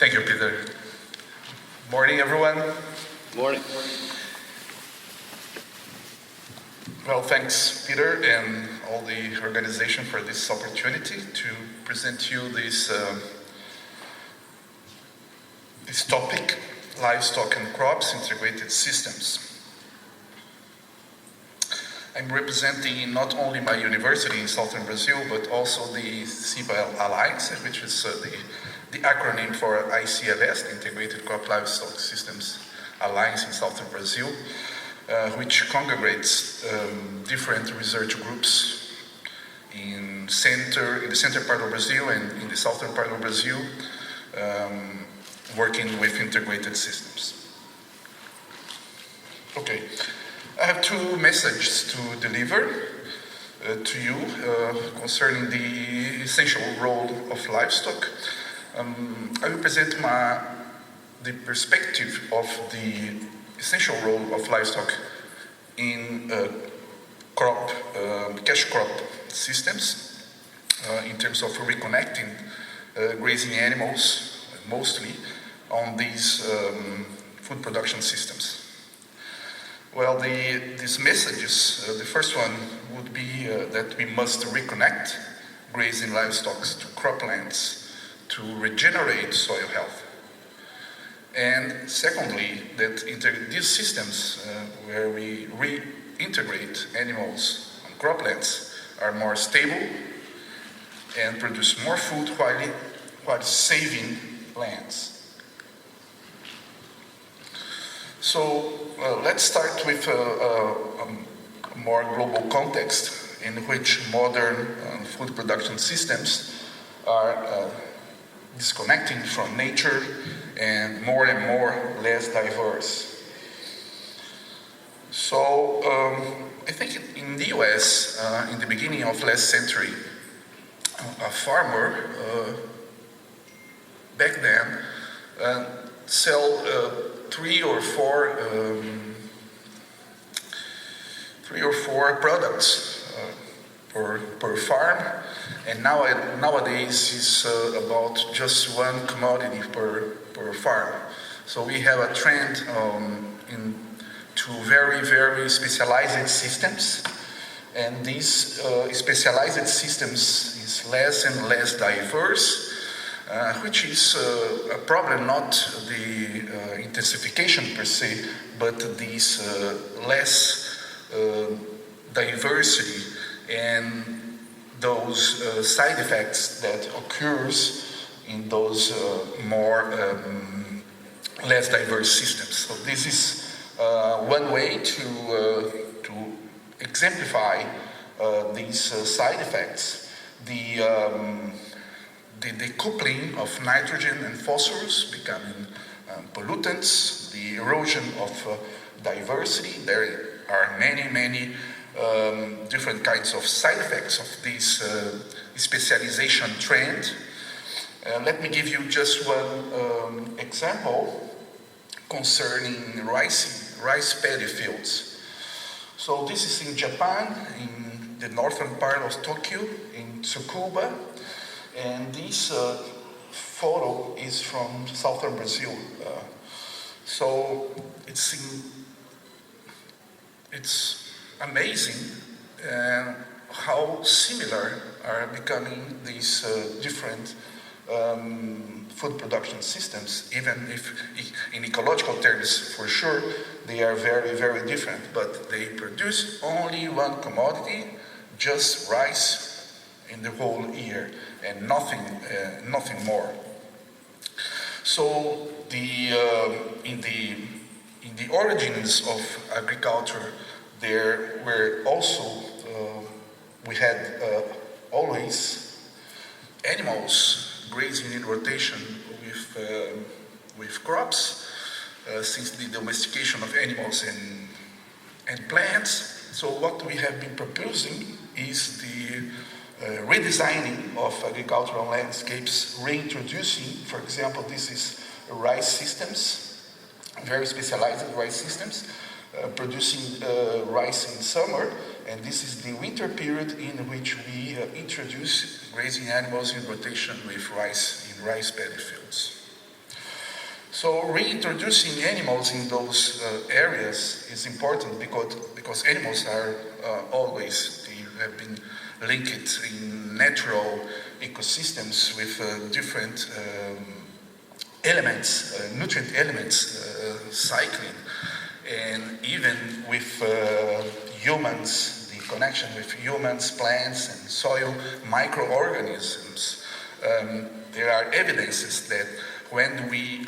Thank you, Peter. Morning, everyone. Morning. Well, thanks, Peter, and all the organization for this opportunity to present to you this topic, livestock and crops integrated systems. I'm representing not only my university in southern Brazil, but also the CBL Alliance, which is the acronym for ICLS, the Integrated Crop Livestock Systems Alliance in southern Brazil, which congregates different research groups in the center part of Brazil and in the southern part of Brazil, working with integrated systems. Okay. I have two messages to deliver to you concerning the essential role of livestock. I will present the perspective of the essential role of livestock in cash crop systems in terms of reconnecting grazing animals, mostly on these food production systems. Well, these messages, the first one would be that we must reconnect grazing livestock to croplands to regenerate soil health. And secondly, that these systems where we reintegrate animals on croplands are more stable and produce more food while saving lands. So let's start with a more global context in which modern food production systems are disconnecting from nature and more less diverse. So I think in the US, in the beginning of last century, a farmer back then sell three or four products per farm, and nowadays it's about just one commodity per farm. So we have a trend to very specialized systems, and these specialized systems is less and less diverse. Which is a problem, not the intensification per se, but this less diversity and those side effects that occurs in those less diverse systems. So this is one way to exemplify these side effects. The decoupling of nitrogen and phosphorus becoming pollutants, the erosion of diversity. There are many different kinds of side effects of this specialization trend. Let me give you just one example concerning rice paddy fields. So this is in Japan, in the northern part of Tokyo, in Tsukuba. And this photo is from southern Brazil. So it's amazing how similar are becoming these different food production systems, even if in ecological terms, for sure, they are very different, but they produce only one commodity, just rice, in the whole year, and nothing more. So in the origins of agriculture, there were also we had always animals grazing in rotation with crops since the domestication of animals and plants. So what we have been proposing is the redesigning of agricultural landscapes, reintroducing, for example, this is rice systems, very specialized rice systems, producing rice in summer, and this is the winter period in which we introduce grazing animals in rotation with rice in rice paddy fields. So reintroducing animals in those areas is important because animals are always, they have been linked in natural ecosystems with different elements, nutrient elements cycling, and even with humans, the connection with humans, plants, and soil microorganisms. There are evidences that when we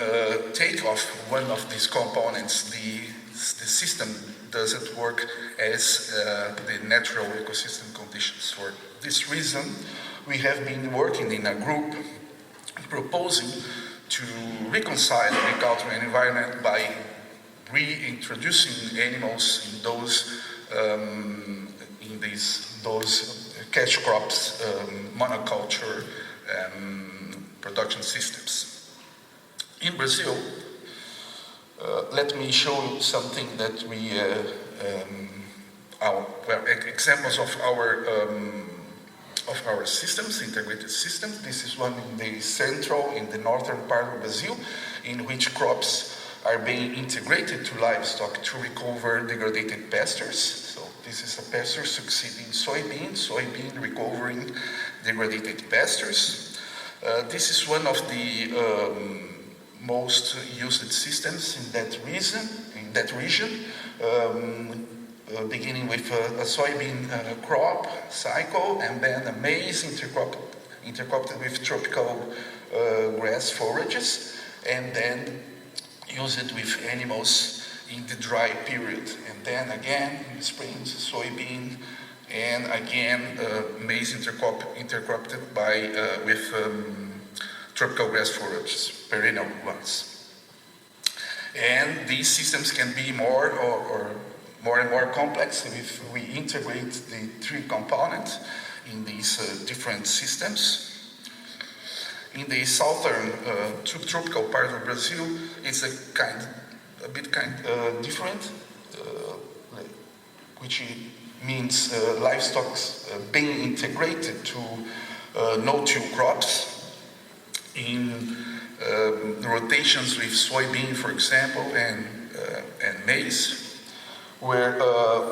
take off one of these components, the system doesn't work as the natural ecosystem conditions. For this reason, we have been working in a group proposing to reconcile agriculture and environment by reintroducing animals in those cash crops, monoculture production systems. In Brazil, let me show you something that we, examples of our systems, integrated systems. This is one in the central, in the northern part of Brazil, in which crops are being integrated to livestock to recover degraded pastures. So this is a pasture succeeding soybean recovering degraded pastures. This is one of the most used systems in that region, beginning with a soybean crop cycle, and then a maize intercropped with tropical grass forages, and then use it with animals in the dry period. And then again, in the spring, soybean, and again, maize intercropped with tropical grass forages, perennial ones. And these systems can be more and more complex if we integrate the three components in these different systems. In the southern subtropical part of Brazil, it's a bit different, which means livestock being integrated to no-till crops in rotations with soybean, for example, and maize, where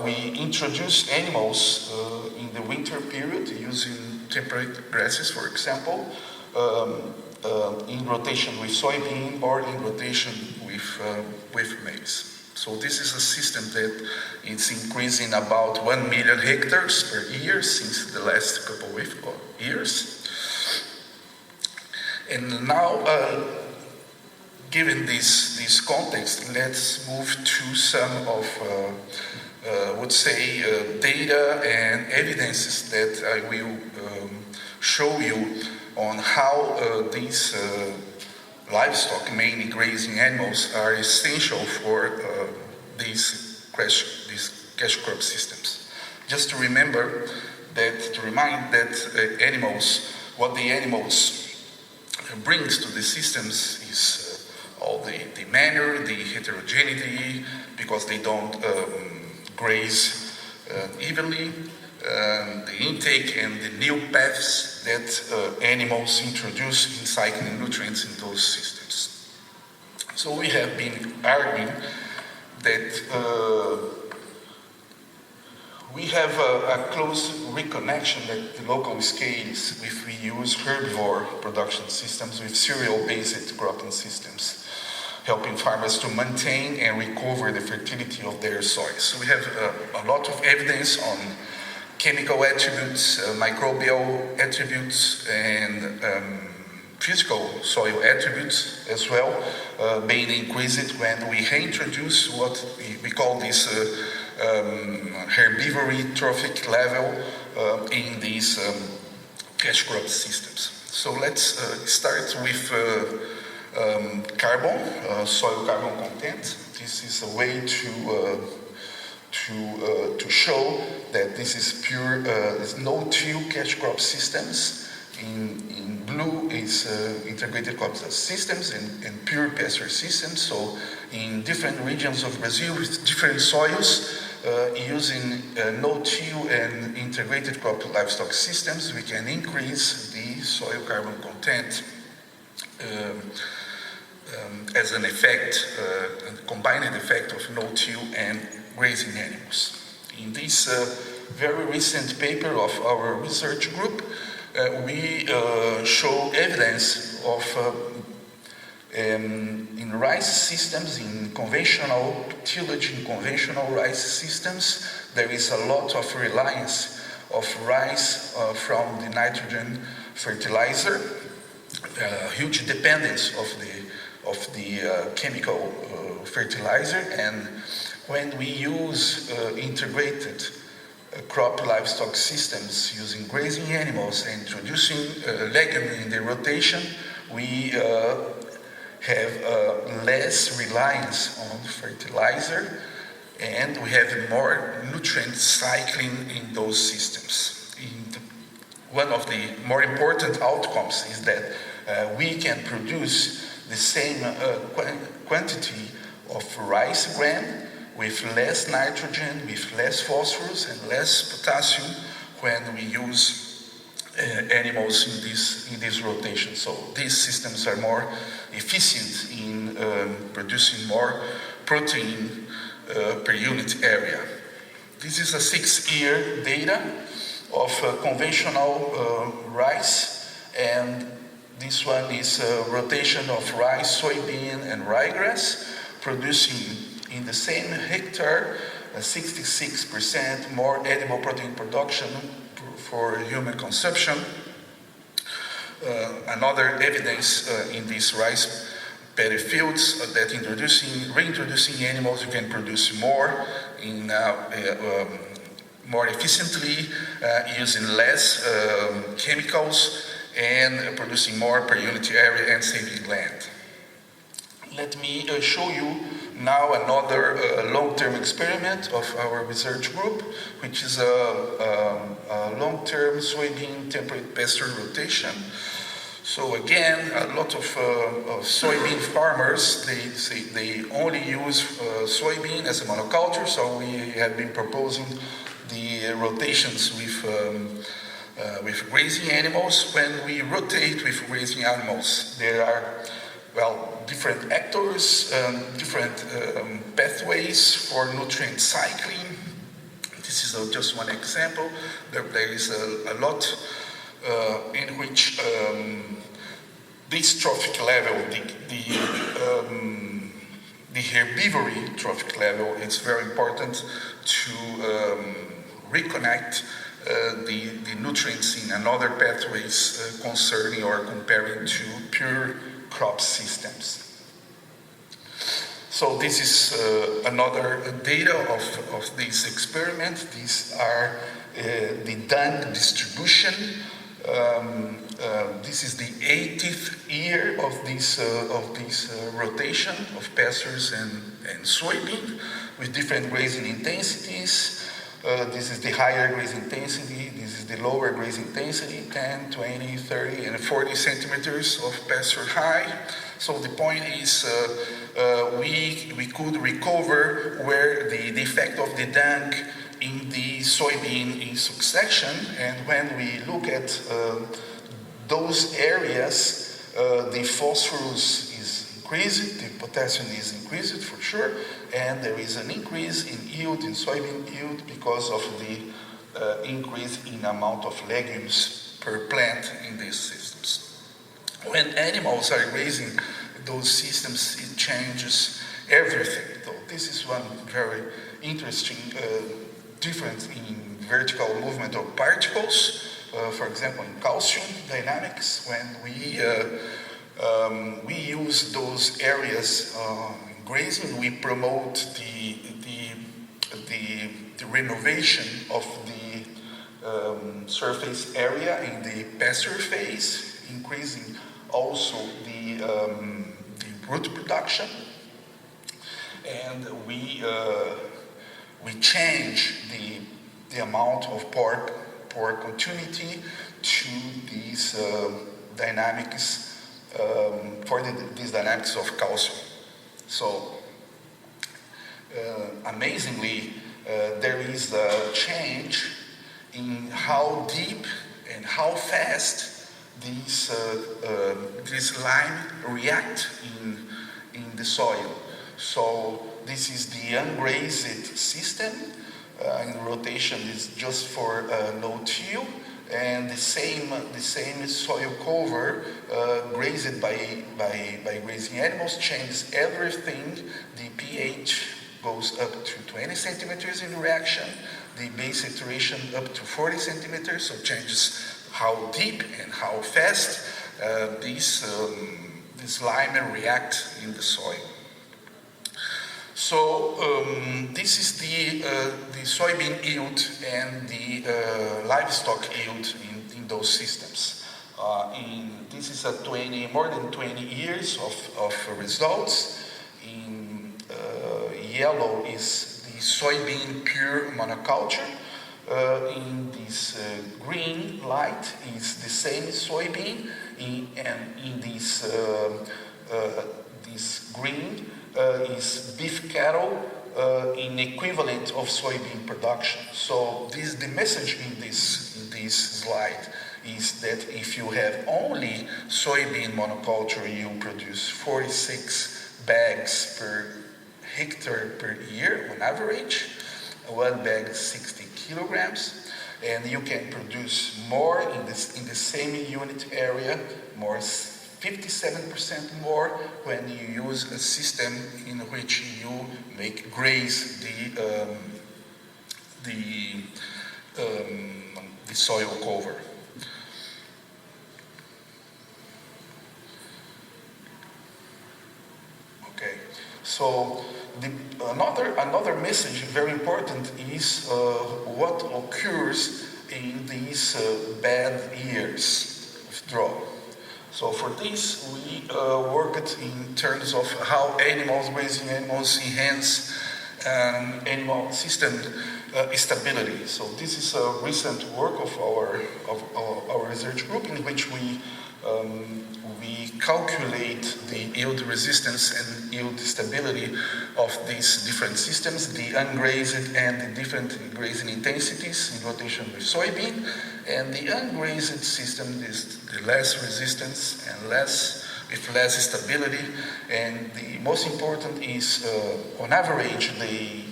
we introduce animals in the winter period using temperate grasses, for example, in rotation with soybean or in rotation with maize. So this is a system that is increasing about 1 million hectares per year since the last couple of years. And now, given this context, let's move to some of, data and evidences that I will show you on how these livestock, mainly grazing animals, are essential for these cash crop systems. Just to remind that animals, what the animals brings to the systems is all the manure, the heterogeneity, because they don't graze evenly, the intake and the new paths that animals introduce in cycling nutrients in those systems. So we have been arguing that we have a close reconnection at the local scales if we use herbivore production systems with cereal-based cropping systems, helping farmers to maintain and recover the fertility of their soils. So we have a lot of evidence on chemical attributes, microbial attributes, and physical soil attributes as well, being increased when we reintroduce what we call this herbivory trophic level in these cash crop systems. So let's start with carbon, soil carbon content. This is a way to show that this is pure, no-till cash crop systems. In blue is integrated crop systems and pure pasture systems. So in different regions of Brazil with different soils, using no-till and integrated crop livestock systems, we can increase the soil carbon content as an effect, a combined effect of no-till and grazing animals. In this very recent paper of our research group, we show evidence of in rice systems, in conventional tillage, in conventional rice systems, there is a lot of reliance of rice from the nitrogen fertilizer, huge dependence of the chemical fertilizer, and when we use integrated crop livestock systems using grazing animals and introducing legume in the rotation, we have less reliance on fertilizer, and we have more nutrient cycling in those systems. One of the more important outcomes is that we can produce the same quantity of rice grain with less nitrogen, with less phosphorus and less potassium when we use animals in this rotation. So these systems are more efficient in producing more protein per unit area. This is a 6-year data of conventional rice, and this one is a rotation of rice, soybean, and ryegrass, producing in the same hectare 66% more edible protein production for human consumption. Another evidence in these rice paddy fields that reintroducing animals, you can produce more more efficiently, using less chemicals, and producing more per unit area and saving land. Let me show you now another long-term experiment of our research group, which is a long-term soybean temperate pasture rotation. So again, a lot of soybean farmers, they only use soybean as a monoculture, so we have been proposing the rotations with grazing animals. When we rotate with grazing animals, there are, different actors, different pathways for nutrient cycling. This is just one example. There is a lot in which this trophic level, the herbivory trophic level, is very important to reconnect the nutrients in another pathways concerning or comparing to pure crop systems. So this is another data of this experiment. These are the dung distribution. This is the 80th year of this rotation of pastures and soybean with different grazing intensities. This is the higher grazing intensity, this is the lower grazing intensity, 10, 20, 30, and 40 centimeters of pasture high. So the point is we could recover where the effect of the dung in the soybean in succession, and when we look at those areas, the phosphorus is increased, the potassium is increased for sure, and there is an increase in yield, in soybean yield, because of the increase in amount of legumes per plant in these systems. When animals are grazing those systems, it changes everything. So this is one very interesting difference in vertical movement of particles. For example, in calcium dynamics, when we use those areas in grazing, we promote the renovation of the surface area in the pasture phase, increasing also the root production, and we change the amount of pore continuity to these dynamics these dynamics of calcium. So amazingly, there is a change in how deep and how fast these lime react the soil. So this is the ungrazed system. In rotation is just for no-till, and the same soil cover grazed by grazing animals changes everything. The pH goes up to 20 centimeters in reaction, the base saturation up to 40 centimeters, so changes how deep and how fast this lime react in the soil. So this is the soybean yield and the livestock yield in those systems. This is more than 20 years of results. In yellow is the soybean pure monoculture. In this green light is the same soybean, and in this green is beef cattle in equivalent of soybean production. So the message in this slide is that if you have only soybean monoculture, you produce 46 bags per hectare per year on average. One bag is 60 kilograms, and you can produce more in the same unit area, 57% more when you use a system in which you make graze the soil cover. Okay, so another message, very important, is what occurs in these bad years of drought. So for this, we worked in terms of how grazing animals enhance animal system stability. So this is a recent work of our research group in which we calculate the yield resistance and yield stability of these different systems, the ungrazed and the different grazing intensities in rotation with soybean. And the ungrazed system is the less resistance and less stability. And the most important is, on average, the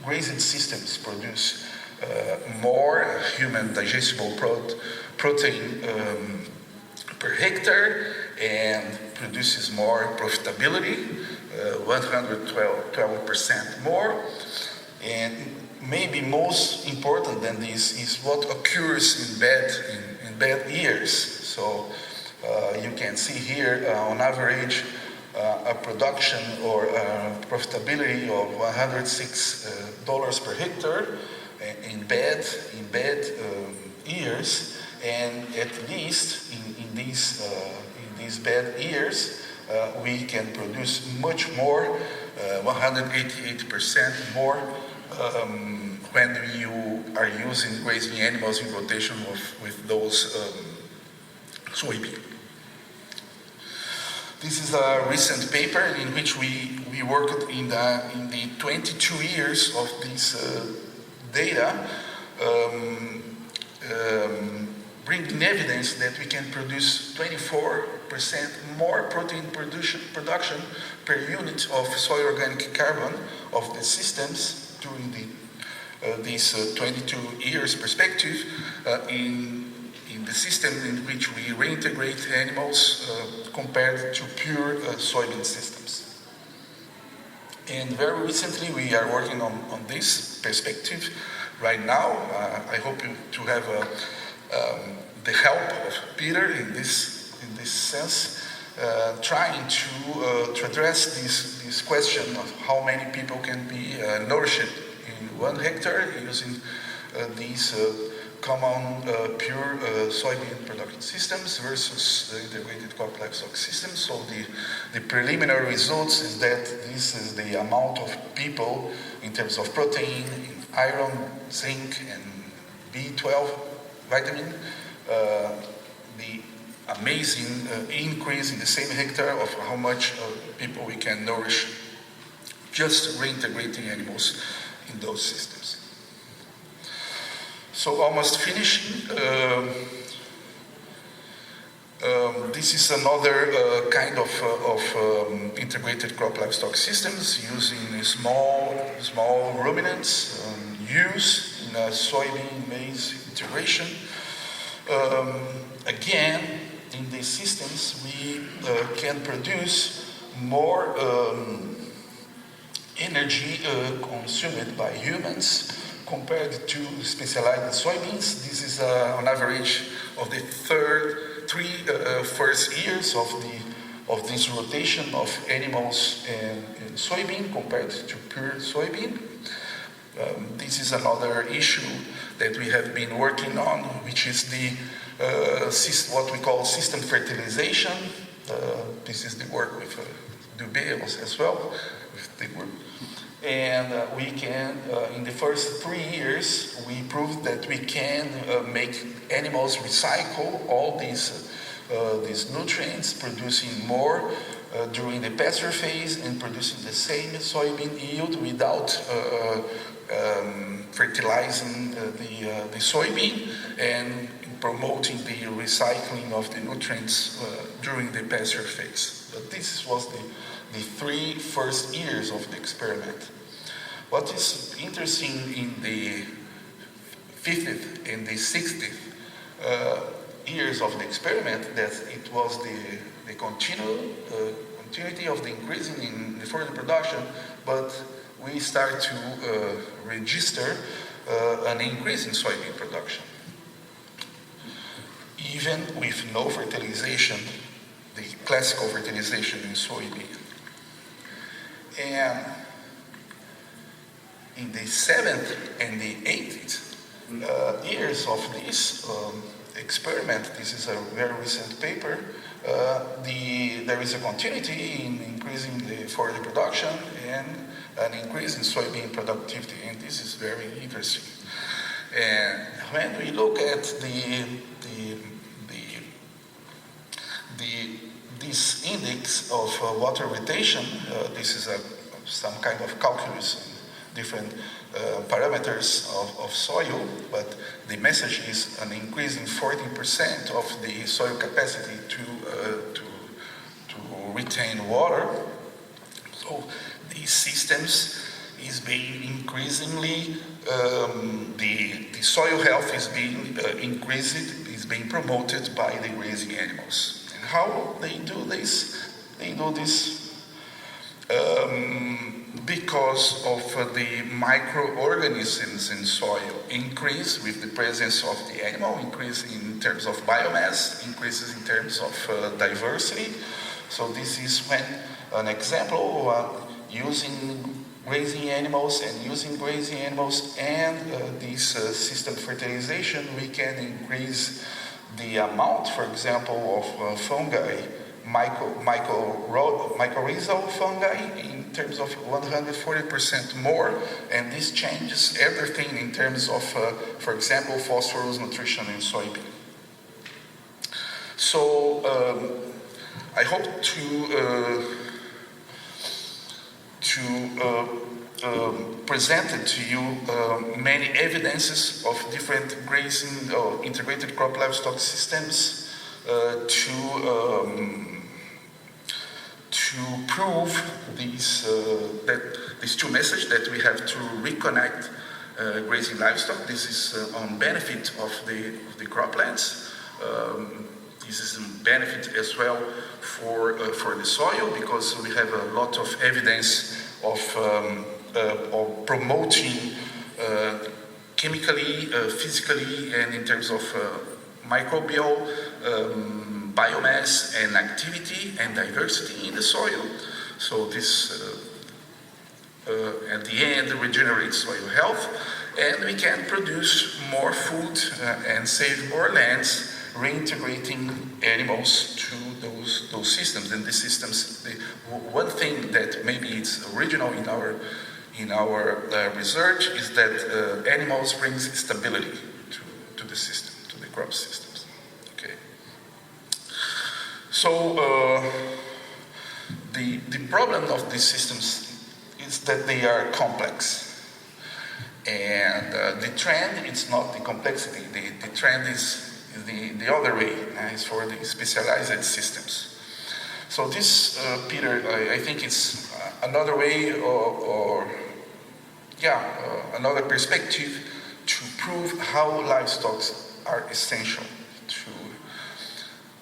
grazed systems produce more human digestible protein per hectare and produces more profitability, 112% more. And maybe most important than this is what occurs in bad years. So you can see here on average a production or profitability of $106 per hectare in bad years, and at least in these bad years we can produce much more, 188% more when you are using grazing animals in rotation with those soybean. This is a recent paper in which we worked in the 22 years of this data, bringing evidence that we can produce 24% more protein production per unit of soil organic carbon of the systems during these 22 years perspective in the system in which we reintegrate animals compared to pure soybean systems. And very recently we are working on this perspective right now. I hope to have the help of Peter in this sense, trying to address this question of how many people can be nourished in 1 hectare using these common pure soybean production systems versus the integrated complex ox systems. So the preliminary results is that this is the amount of people in terms of protein, iron, zinc, and B12 vitamin, the amazing increase in the same hectare of how much people we can nourish just reintegrating animals in those systems. So almost finishing, This is another kind of integrated crop livestock systems using small ruminants used in a soybean maize integration. Again, in these systems, we can produce more energy consumed by humans compared to specialized soybeans. This is on average of the first years of this rotation of animals and soybean compared to pure soybean. This is another issue that we have been working on, which is the what we call system fertilization. This is the work with Dubé as well, with the group. And we can, in the first 3 years, we proved that we can make animals recycle all these nutrients, producing more during the pasture phase and producing the same soybean yield without fertilizing the soybean and promoting the recycling of the nutrients during the pasture phase. But this was the 3 first years of the experiment. What is interesting in the 50th and the 60th years of the experiment, that it was the continuity of the increasing in the further production, but we start to register an increase in soybean production. Even with no fertilization, the classical fertilization in soybean. And in the 7th and the 8th years of this experiment, this is a very recent paper, there is a continuity in increasing the forage production and an increase in soybean productivity, and this is very interesting. And when we look at this index of water retention, this is some kind of calculus, different parameters of soil, but the message is an increase in 14% of the soil capacity to retain water. So these systems is being increasingly, the soil health is being increased, is being promoted by the grazing animals. And how they do this? They do this because of the microorganisms in soil increase with the presence of the animal, increase in terms of biomass, increases in terms of diversity. So this is when an example using grazing animals and this system fertilization, we can increase the amount, for example, of fungi, mycorrhizal fungi in terms of 140% more, and this changes everything in terms of, for example, phosphorus nutrition in soybean. So I hope to presented to you many evidences of different grazing or integrated crop livestock systems to prove these two messages that we have to reconnect grazing livestock. This is on benefit of the croplands. This is a benefit as well for the soil, because we have a lot of evidence of promoting chemically, physically, and in terms of microbial biomass and activity and diversity in the soil. So this, at the end, regenerates soil health, and we can produce more food and save more lands, reintegrating animals to those systems. And these systems, one thing that maybe it's original in our research is that animals bring stability to the system, to the crop systems. Okay. So the problem of these systems is that they are complex, and the trend is not the complexity. The trend is the other way, is for the specialized systems. So this, Peter, I think it's another way another perspective to prove how livestock are essential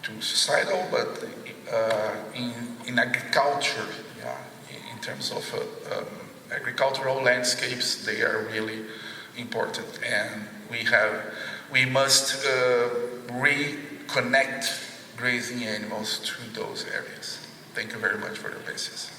to societal, but in agriculture, in terms of agricultural landscapes, they are really important, and we must reconnect grazing animals to those areas. Thank you very much for your patience.